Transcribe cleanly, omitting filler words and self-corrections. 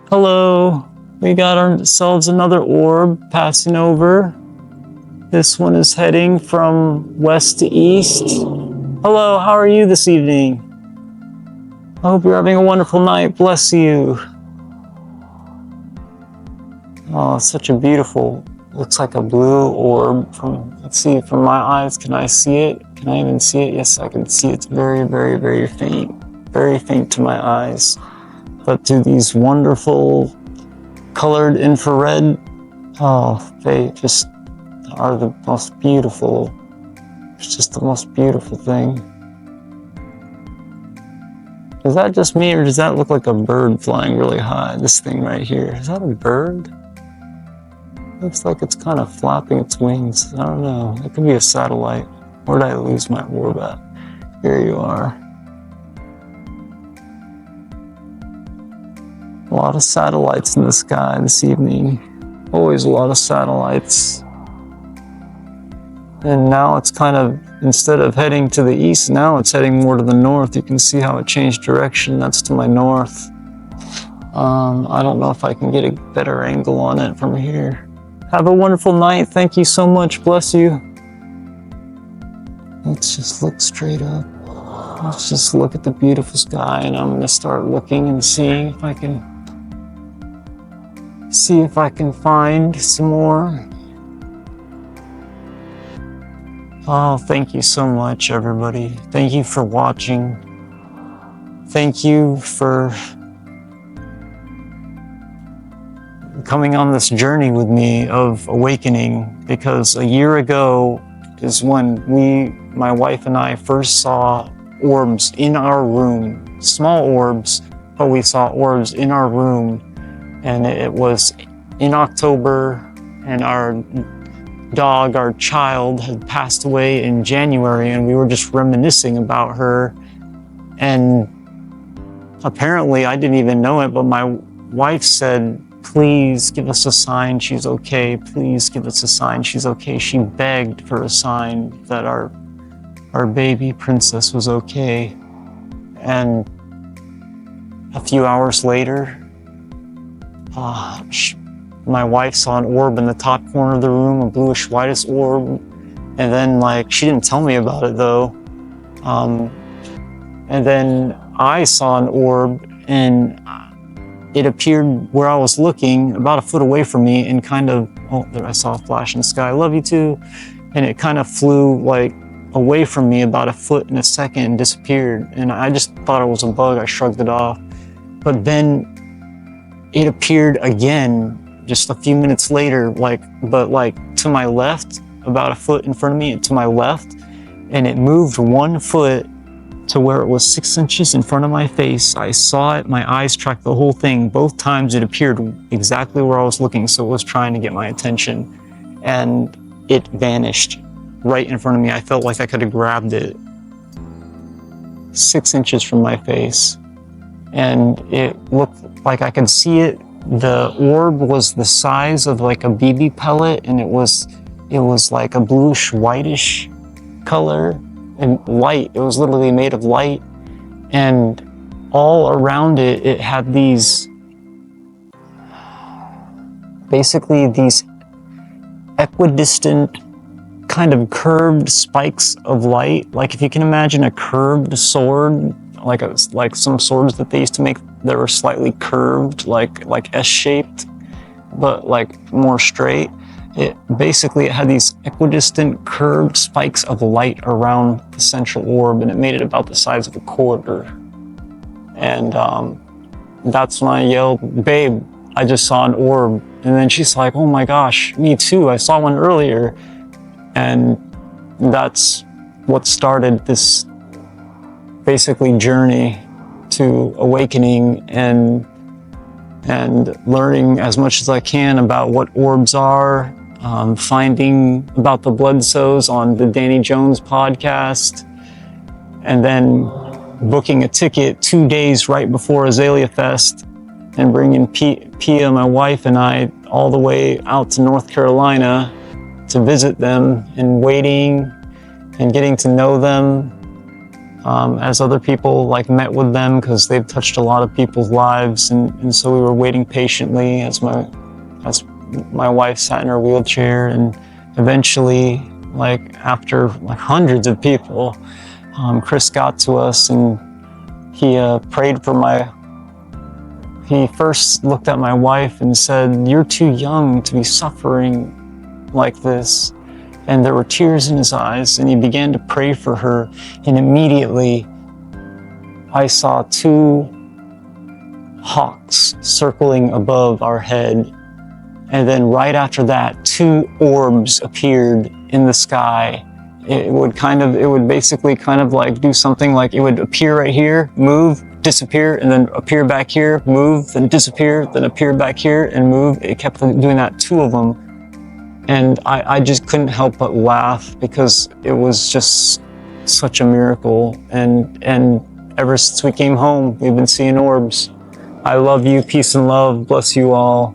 Hello, we got ourselves another orb passing over. This one is heading from west to east. Hello, how are you this evening? I hope you're having a wonderful night. Bless you. Oh, such a beautiful, looks like a blue orb let's see, from my eyes, can I see it? Can I even see it? Yes, I can see it. It's very, very, very faint to my eyes. But to these wonderful colored infrared, they just are the most beautiful. It's just the most beautiful thing. Is that just me, or does that look like a bird flying really high? This thing right here, is that a bird? Looks like it's kind of flapping its wings. I don't know. It could be a satellite. Where did I lose my orb at? Here you are. A lot of satellites in the sky this evening. Always a lot of satellites. And now it's kind of, instead of heading to the east, now it's heading more to the north. You can see how it changed direction. That's to my north. I don't know if I can get a better angle on it from here. Have a wonderful night. Thank you so much. Bless you. Let's just look straight up. Let's just look at the beautiful sky, and I'm gonna start looking and seeing if I can find some more. Oh, thank you so much, everybody. Thank you for watching. Thank you for coming on this journey with me of awakening, because a year ago is when my wife and I first saw orbs in our room. Small orbs, but we saw orbs in our room. And it was in October, and our child had passed away in January, and we were just reminiscing about her. And apparently, I didn't even know it, but my wife said, please give us a sign she's okay. Please give us a sign she's okay. She begged for a sign that our baby princess was okay. And a few hours later, my wife saw an orb in the top corner of the room, a bluish whitish orb. And then, she didn't tell me about it though. And then I saw an orb, and it appeared where I was looking, about a foot away from me, and there I saw a flash in the sky. I love you too. And it kind of flew away from me about a foot in a second and disappeared. And I just thought it was a bug. I shrugged it off. But then it appeared again just a few minutes later, to my left, about a foot in front of me, and to my left, and it moved 1 foot to where it was 6 inches in front of my face. I saw it, my eyes tracked the whole thing. Both times it appeared exactly where I was looking, so it was trying to get my attention. And it vanished right in front of me. I felt like I could have grabbed it 6 inches from my face. And it looked like I could see it. The orb was the size of a BB pellet, and it was like a bluish whitish color and light. It was literally made of light, and all around it, it had these equidistant kind of curved spikes of light. If you can imagine a curved sword, like some swords that they used to make that were slightly curved, like S-shaped, but more straight. It had these equidistant curved spikes of light around the central orb, and it made it about the size of a quarter. And that's when I yelled, babe, I just saw an orb. And then she's like, oh my gosh, me too, I saw one earlier. And that's what started this journey to awakening and learning as much as I can about what orbs are, finding about the Bloodsows on the Danny Jones podcast, and then booking a ticket 2 days right before Azalea Fest and bringing Pia, my wife, and I all the way out to North Carolina to visit them, and waiting and getting to know them. as other people like met with them, because they've touched a lot of people's lives, and so we were waiting patiently as my wife sat in her wheelchair, and eventually, like after like hundreds of people, Chris got to us, and he prayed for he first looked at my wife and said, "You're too young to be suffering like this." And there were tears in his eyes, and he began to pray for her, and immediately I saw 2 hawks circling above our head. And then right after that, 2 orbs appeared in the sky. It would basically kind of like do something like it would appear right here, move, disappear, and then appear back here, move, then disappear, then appear back here and move. It kept doing that, 2 of them. And I just couldn't help but laugh, because it was just such a miracle. And ever since we came home, we've been seeing orbs. I love you, peace and love, bless you all.